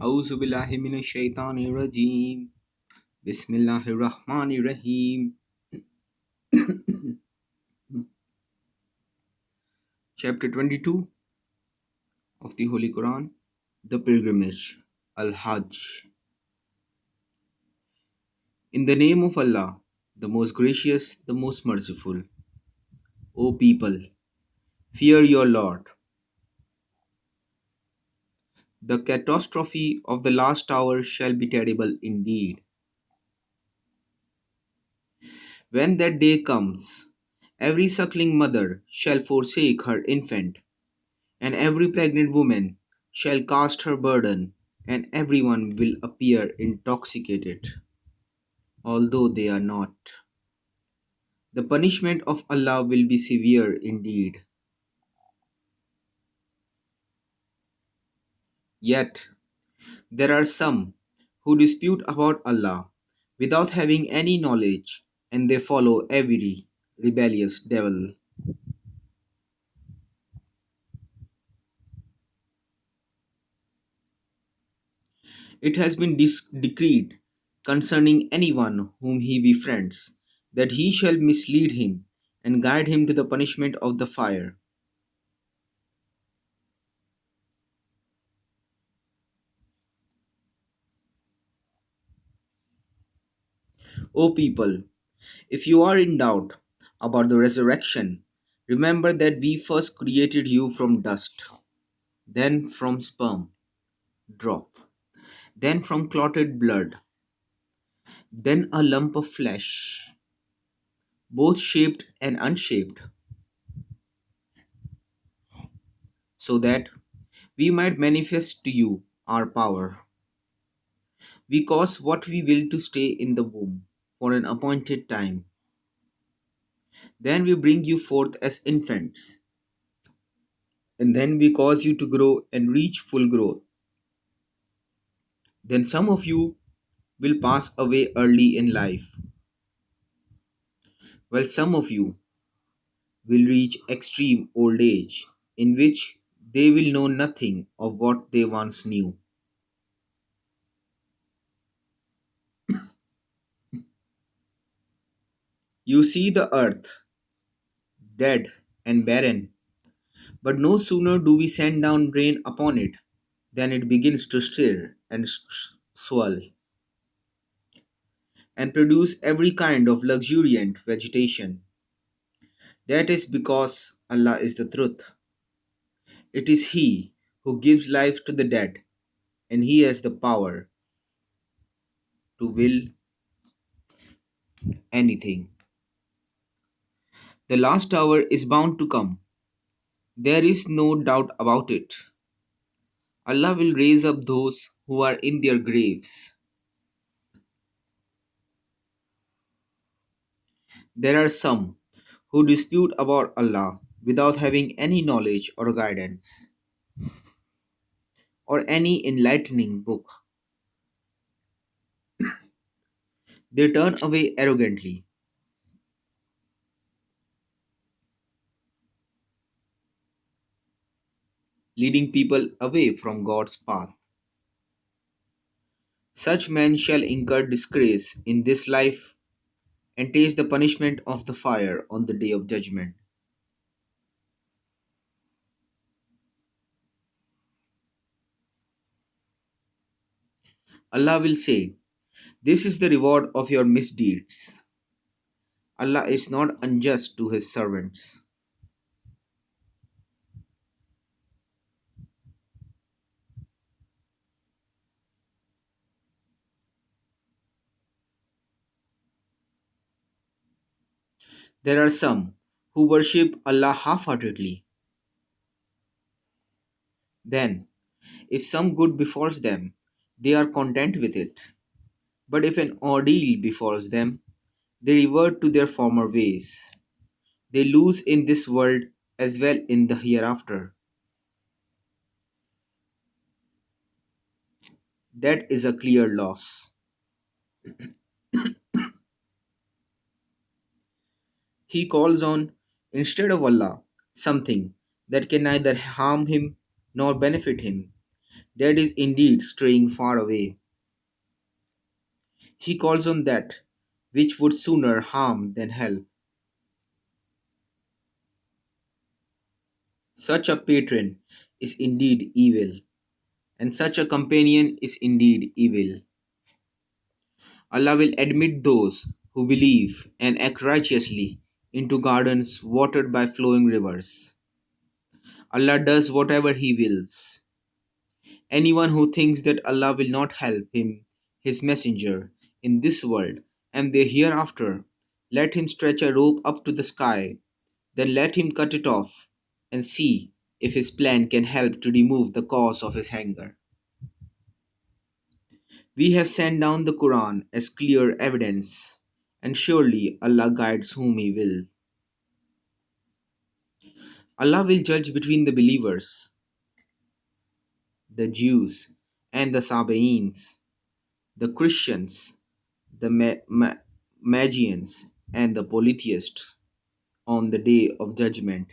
أعوذ بالله من الشيطان الرجيم بسم الله الرحمن الرحيم. Chapter 22 of the Holy Quran, the pilgrimage, Al-hajj. In the name of Allah, the most gracious, the most merciful. O people, fear your Lord. The catastrophe of the last hour shall be terrible indeed. When that day comes, every suckling mother shall forsake her infant, and every pregnant woman shall cast her burden, and everyone will appear intoxicated, although they are not. The punishment of Allah will be severe indeed. Yet, there are some who dispute about Allah without having any knowledge, and they follow every rebellious devil. It has been decreed concerning anyone whom he befriends that he shall mislead him and guide him to the punishment of the fire. O people, if you are in doubt about the resurrection, remember that we first created you from dust, then from sperm, drop, then from clotted blood, then a lump of flesh, both shaped and unshaped, so that we might manifest to you our power. We cause what we will to stay in the womb for an appointed time. Then we bring you forth as infants, and then we cause you to grow and reach full growth. Then some of you will pass away early in life, while some of you will reach extreme old age, in which they will know nothing of what they once knew. You see the earth, dead and barren, but no sooner do we send down rain upon it than it begins to stir and swell and produce every kind of luxuriant vegetation. That is because Allah is the truth. It is He who gives life to the dead, and He has the power to will anything. The last hour is bound to come. There is no doubt about it. Allah will raise up those who are in their graves. There are some who dispute about Allah without having any knowledge or guidance or any enlightening book. They turn away arrogantly, leading people away from God's path. Such men shall incur disgrace in this life and taste the punishment of the fire on the day of judgment. Allah will say, "This is the reward of your misdeeds." Allah is not unjust to His servants. There are some who worship Allah half heartedly. Then, if some good befalls them, they are content with it. But if an ordeal befalls them, they revert to their former ways. They lose in this world as well in the hereafter. That is a clear loss. He calls on, instead of Allah, something that can neither harm him nor benefit him. that is indeed straying far away. He calls on that which would sooner harm than help. Such a patron is indeed evil, and such a companion is indeed evil. Allah will admit those who believe and act righteously into gardens watered by flowing rivers. Allah does whatever He wills. Anyone who thinks that Allah will not help him, His messenger, in this world and the hereafter, let him stretch a rope up to the sky, then let him cut it off, and see if his plan can help to remove the cause of his anger. We have sent down the Quran as clear evidence, and surely Allah guides whom He will. Allah will judge between the believers, the Jews, and the Sabaeans, the Christians, the Magians, and the polytheists on the day of judgment.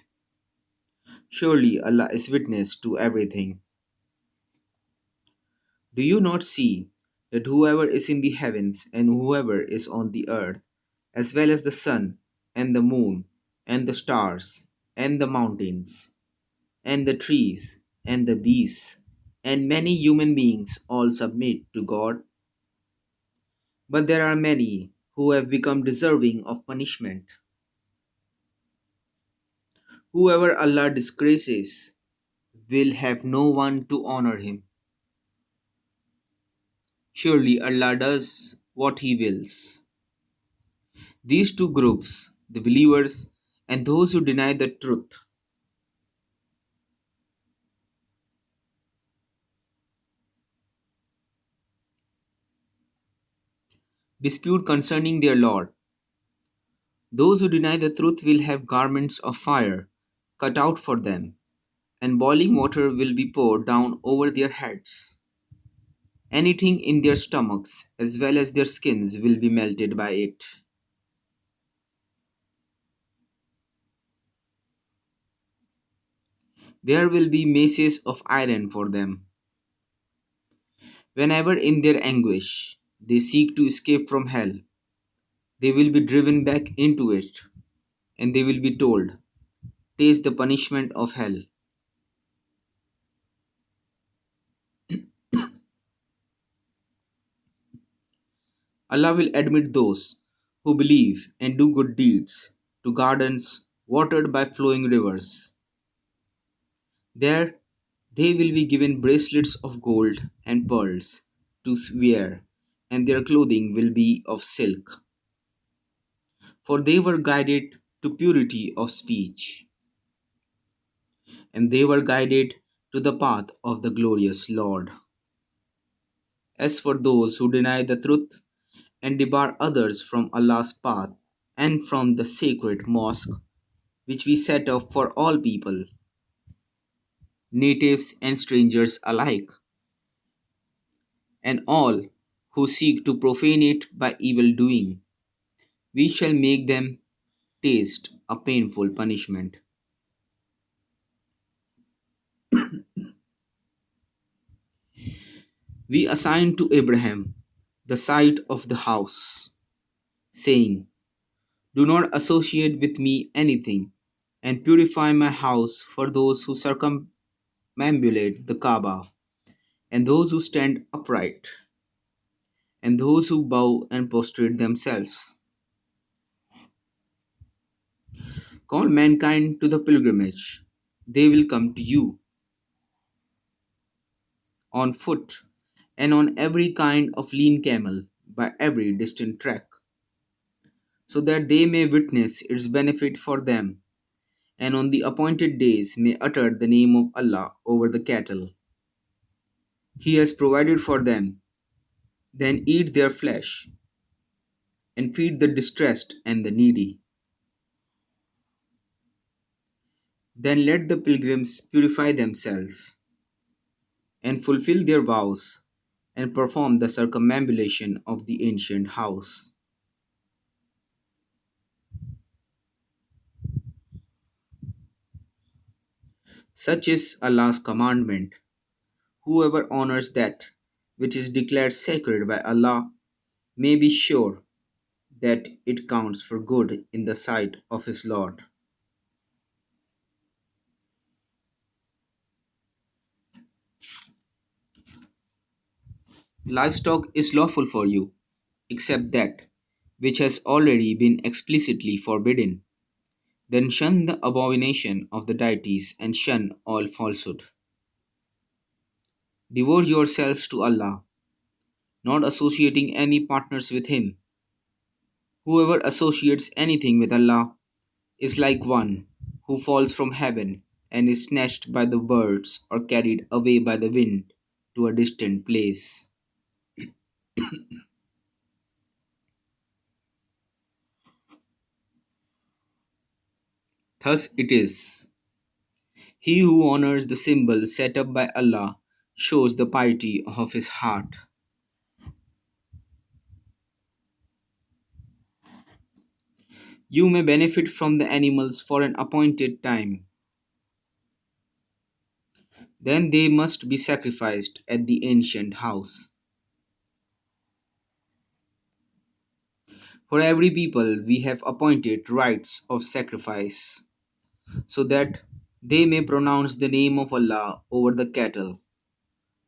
Surely Allah is witness to everything. Do you not see that whoever is in the heavens and whoever is on the earth, as well as the sun and the moon and the stars and the mountains and the trees and the beasts and many human beings all submit to God? But there are many who have become deserving of punishment. Whoever Allah disgraces will have no one to honor him. Surely Allah does what He wills. These two groups, the believers and those who deny the truth, dispute concerning their Lord. Those who deny the truth will have garments of fire cut out for them, and boiling water will be poured down over their heads. Anything in their stomachs, as well as their skins, will be melted by it. There will be maces of iron for them. Whenever in their anguish they seek to escape from hell, they will be driven back into it, and they will be told, taste the punishment of hell. Allah will admit those who believe and do good deeds to gardens watered by flowing rivers. There they will be given bracelets of gold and pearls to wear, and their clothing will be of silk, for they were guided to purity of speech, and they were guided to the path of the glorious Lord. As for those who deny the truth and debar others from Allah's path and from the sacred mosque which we set up for all people, natives and strangers alike, and all who seek to profane it by evil doing, we shall make them taste a painful punishment. We assigned to Abraham the site of the house, saying, do not associate with me anything, and purify my house for those who circumambulate the Kaaba, and those who stand upright, and those who bow and prostrate themselves. Call mankind to the pilgrimage. They will come to you on foot and on every kind of lean camel by every distant track, so that they may witness its benefit for them, and on the appointed days may utter the name of Allah over the cattle He has provided for them. Then eat their flesh and feed the distressed and the needy. Then let the pilgrims purify themselves and fulfill their vows and perform the circumambulation of the ancient house. Such is Allah's commandment. Whoever honors that which is declared sacred by Allah may be sure that it counts for good in the sight of his Lord. Livestock is lawful for you, except that which has already been explicitly forbidden. Then shun the abomination of the deities and shun all falsehood. Devote yourselves to Allah, not associating any partners with Him. Whoever associates anything with Allah is like one who falls from heaven and is snatched by the birds or carried away by the wind to a distant place. Thus it is. He who honors the symbol set up by Allah shows the piety of his heart. You may benefit from the animals for an appointed time. Then they must be sacrificed at the ancient house. For every people we have appointed rites of sacrifice, so that they may pronounce the name of Allah over the cattle,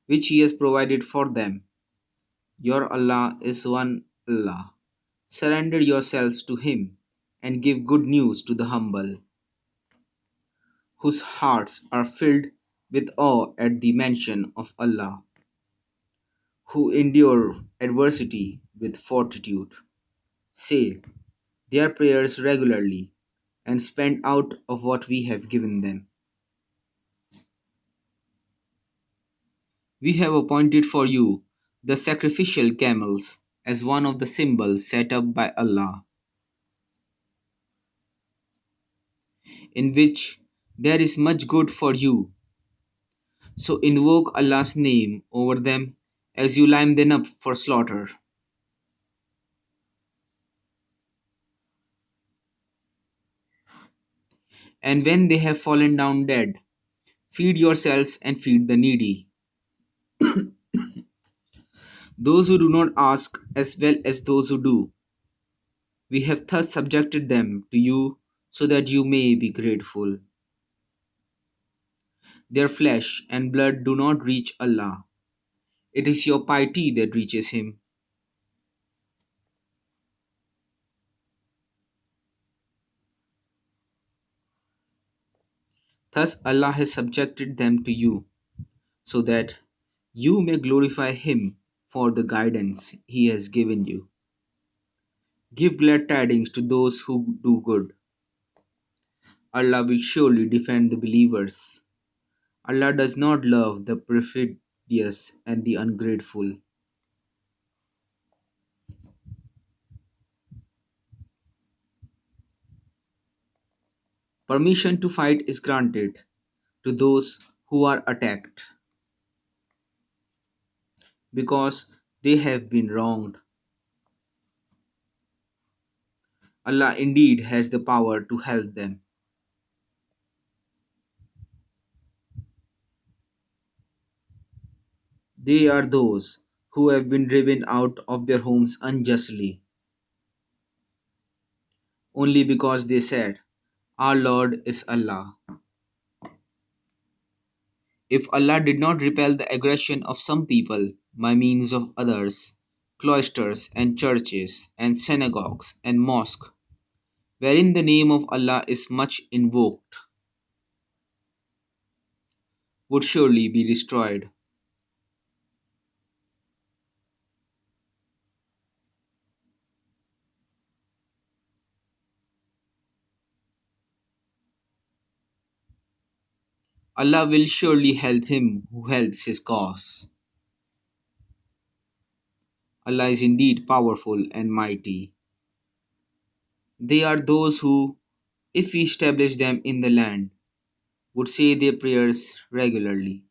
which He has provided for them. Your Allah is one Allah. Surrender yourselves to Him and give good news to the humble, whose hearts are filled with awe at the mention of Allah, who endure adversity with fortitude. Say their prayers regularly and spend out of what we have given them. We have appointed for you the sacrificial camels as one of the symbols set up by Allah, in which there is much good for you. So invoke Allah's name over them as you line them up for slaughter. And when they have fallen down dead, feed yourselves and feed the needy. Those who do not ask as well as those who do. We have thus subjected them to you so that you may be grateful. Their flesh and blood do not reach Allah. It is your piety that reaches Him. Thus Allah has subjected them to you so that you may glorify Him for the guidance He has given you. Give glad tidings to those who do good. Allah will surely defend the believers. Allah does not love the perfidious and the ungrateful. Permission to fight is granted to those who are attacked because they have been wronged. Allah indeed has the power to help them. They are those who have been driven out of their homes unjustly, only because they said, Our Lord is Allah. If Allah did not repel the aggression of some people by means of others, cloisters and churches and synagogues and mosques, wherein the name of Allah is much invoked, would surely be destroyed. Allah will surely help him who helps his cause. Allah is indeed powerful and mighty. They are those who, if we establish them in the land, would say their prayers regularly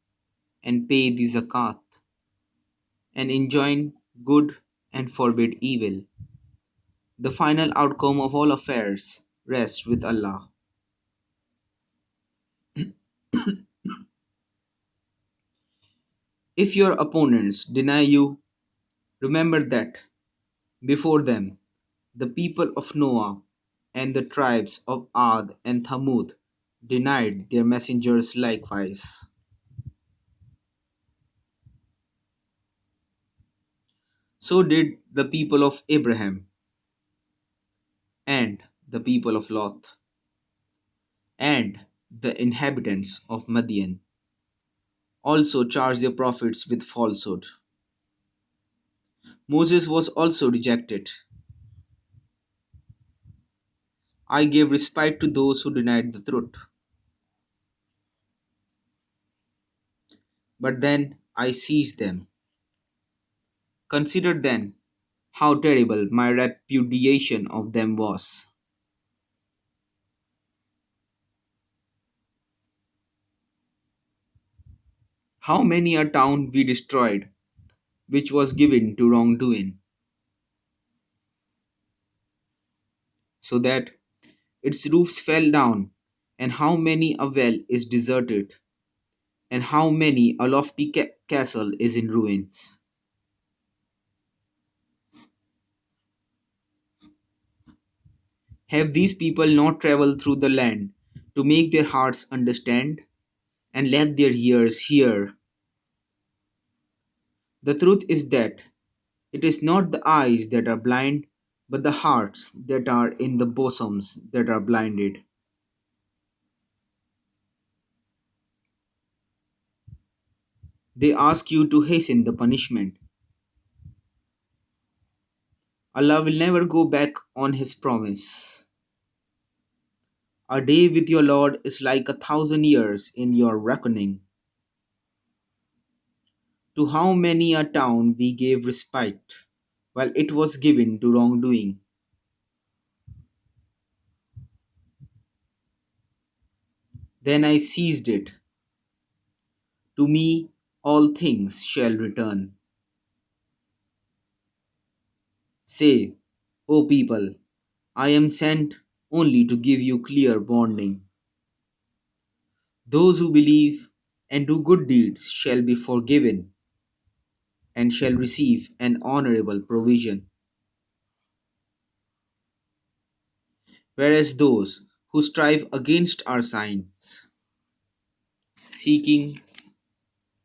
and pay the zakat and enjoin good and forbid evil. The final outcome of all affairs rests with Allah. If your opponents deny you, remember that before them, the people of Noah and the tribes of Ad and Thamud denied their messengers likewise. So did the people of Abraham and the people of Lot and the inhabitants of Madian also charged their prophets with falsehood. Moses was also rejected. I gave respite to those who denied the truth. But then I seized them. Consider then how terrible my repudiation of them was. How many a town we destroyed, which was given to wrongdoing, so that its roofs fell down, and how many a well is deserted, and how many a lofty castle is in ruins. Have these people not traveled through the land to make their hearts understand, and let their ears hear? The truth is that it is not the eyes that are blind, but the hearts that are in the bosoms that are blinded. They ask you to hasten the punishment. Allah will never go back on His promise. A day with your Lord is like 1,000 years in your reckoning. To how many a town we gave respite, while it was given to wrongdoing. Then I seized it. To me all things shall return. Say, O people, I am sent only to give you clear warning. Those who believe and do good deeds shall be forgiven and shall receive an honorable provision, whereas those who strive against our signs, seeking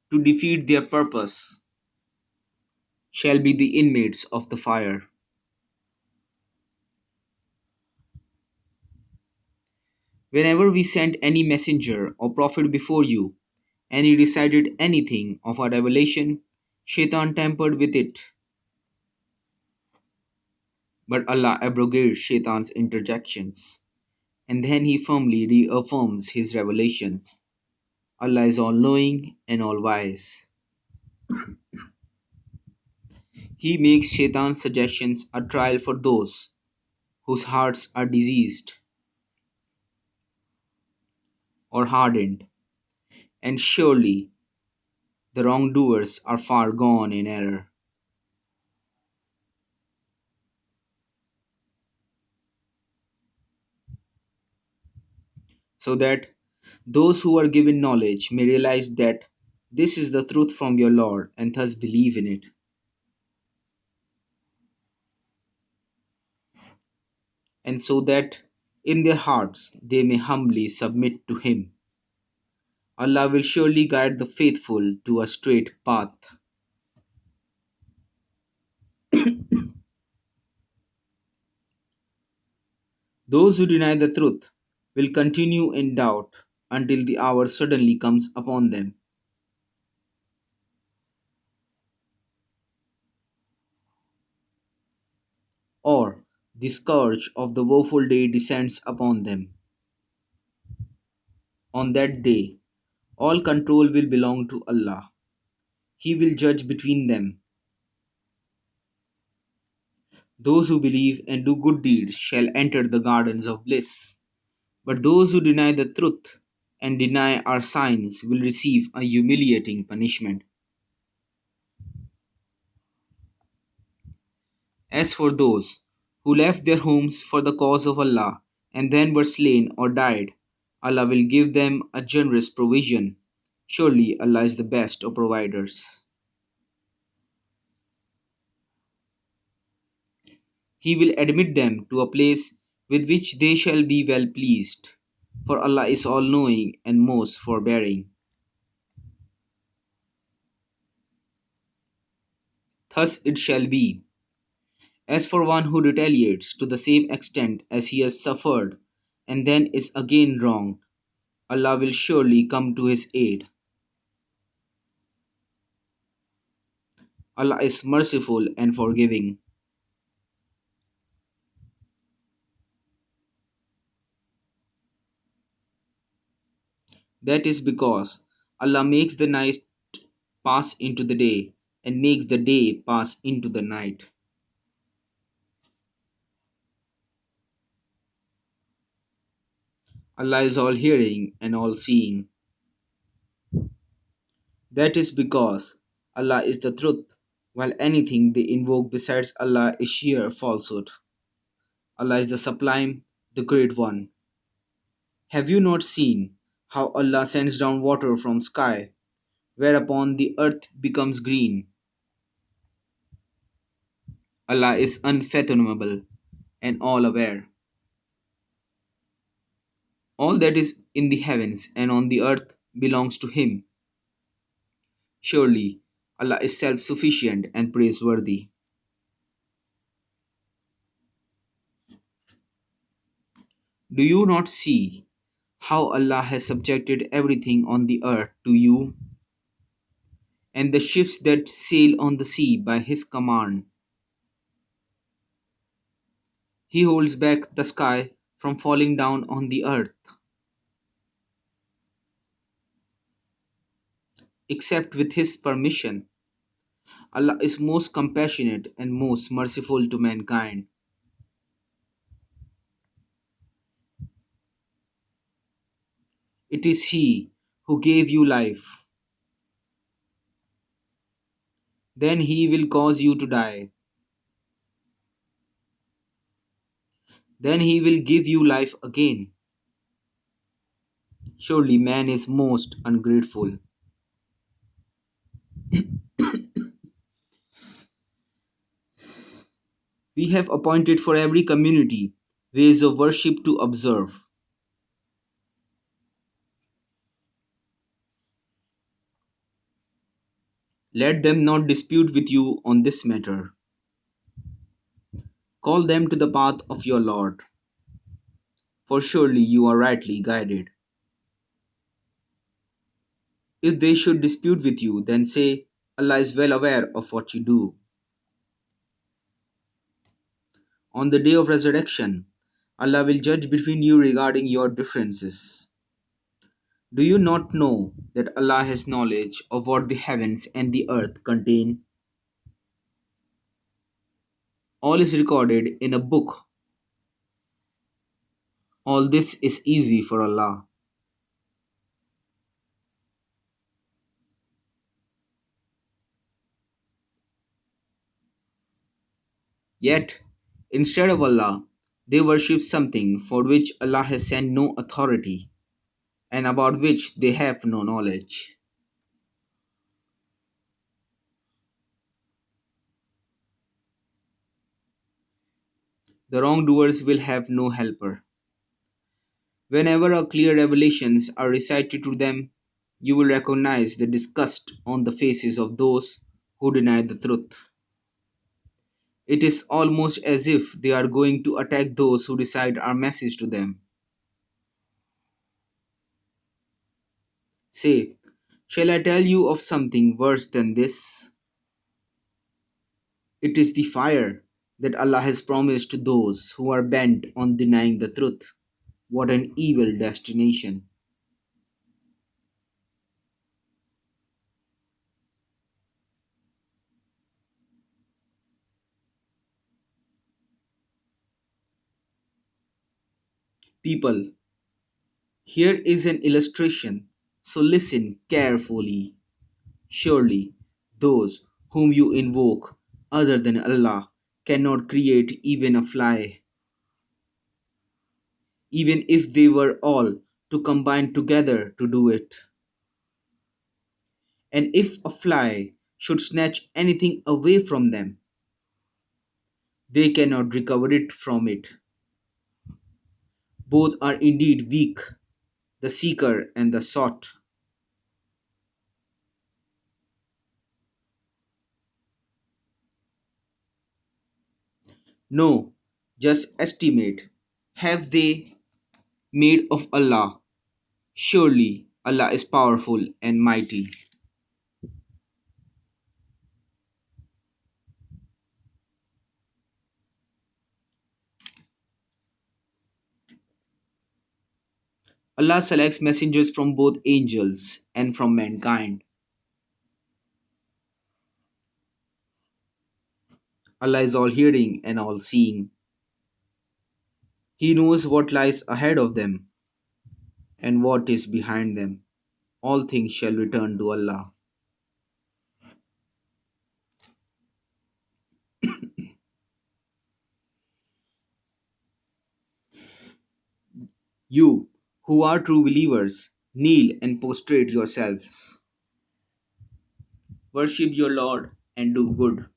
to defeat their purpose, shall be the inmates of the fire. Whenever we sent any messenger or prophet before you, and he recited anything of our revelation, Shaitan tampered with it. But Allah abrogates Shaitan's interjections, and then He firmly reaffirms His revelations. Allah is all knowing and all wise. He makes Shaitan's suggestions a trial for those whose hearts are diseased or hardened, and surely the wrongdoers are far gone in error. So that those who are given knowledge may realize that this is the truth from your Lord and thus believe in it, and so that in their hearts they may humbly submit to Him. Allah will surely guide the faithful to a straight path. Those who deny the truth will continue in doubt until the hour suddenly comes upon them, or the scourge of the woeful day descends upon them. On that day, all control will belong to Allah. He will judge between them. Those who believe and do good deeds shall enter the gardens of bliss. But those who deny the truth and deny our signs will receive a humiliating punishment. As for those who left their homes for the cause of Allah and then were slain or died, Allah will give them a generous provision Surely Allah is the best of providers. He will admit them to a place with which they shall be well pleased. For Allah is all knowing and most forbearing. Thus it shall be. As for one who retaliates to the same extent as he has suffered and then is again wronged, Allah will surely come to his aid. Allah is merciful and forgiving. That is because Allah makes the night pass into the day and makes the day pass into the night. Allah is all hearing and all seeing. That is because Allah is the truth, while anything they invoke besides Allah is sheer falsehood. Allah is the sublime, the great one. Have you not seen how Allah sends down water from sky, whereupon the earth becomes green? Allah is unfathomable and all aware. All that is in the heavens and on the earth belongs to Him. Surely Allah is self sufficient and praiseworthy. Do you not see how Allah has subjected everything on the earth to you, and the ships that sail on the sea by His command? He holds back the sky from falling down on the earth, except with His permission. Allah is most compassionate and most merciful to mankind. It is He who gave you life. Then He will cause you to die. Then He will give you life again. Surely man is most ungrateful. We have appointed for every community ways of worship to observe. Let them not dispute with you on this matter. Call them to the path of your Lord, for surely you are rightly guided. If they should dispute with you, then say, Allah is well aware of what you do. On the day of resurrection, Allah will judge between you regarding your differences. Do you not know that Allah has knowledge of what the heavens and the earth contain? All is recorded in a book. All this is easy for Allah. Yet, instead of Allah, they worship something for which Allah has sent no authority and about which they have no knowledge. The wrongdoers will have no helper. Whenever a clear revelations are recited to them, you will recognize the disgust on the faces of those who deny the truth. It is almost as if they are going to attack those who recite our message to them. Say, shall I tell you of something worse than this? It is the fire that Allah has promised to those who are bent on denying the truth. What an evil destination. People, here is an illustration, so listen carefully. Surely, those whom you invoke other than Allah cannot create even a fly, even if they were all to combine together to do it. And if a fly should snatch anything away from them, they cannot recover it from it. Both are indeed weak, the seeker and the sought. No, just estimate. Have they made of Allah? Surely Allah is powerful and mighty. Allah selects messengers from both angels and from mankind. Allah is all hearing and all seeing. He knows what lies ahead of them and what is behind them. All things shall return to Allah. You, who are true believers, kneel and prostrate yourselves. Worship your Lord and do good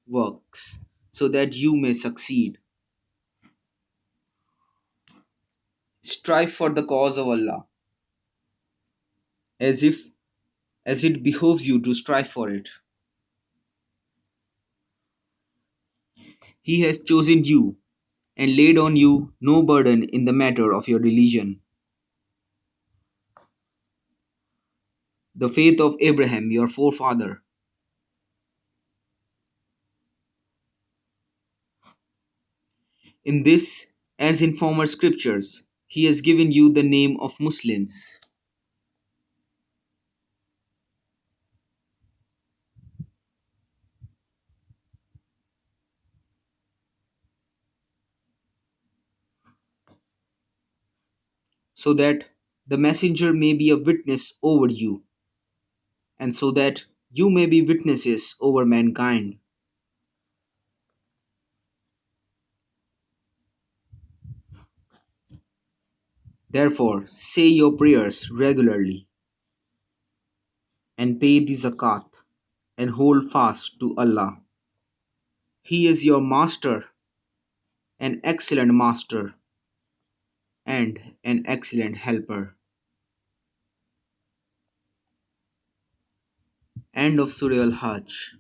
works so that you may succeed. Strive for the cause of Allah as if as it behoves you to strive for it. He has chosen you and laid on you no burden in the matter of your religion. The faith of Abraham, your forefather. In this, as in former scriptures, he has given you the name of Muslims, so that the messenger may be a witness over you, and so that you may be witnesses over mankind. Therefore, say your prayers regularly and pay the zakat and hold fast to Allah. He is your master, an excellent master, and an excellent helper. End of Surah Al-Hajj.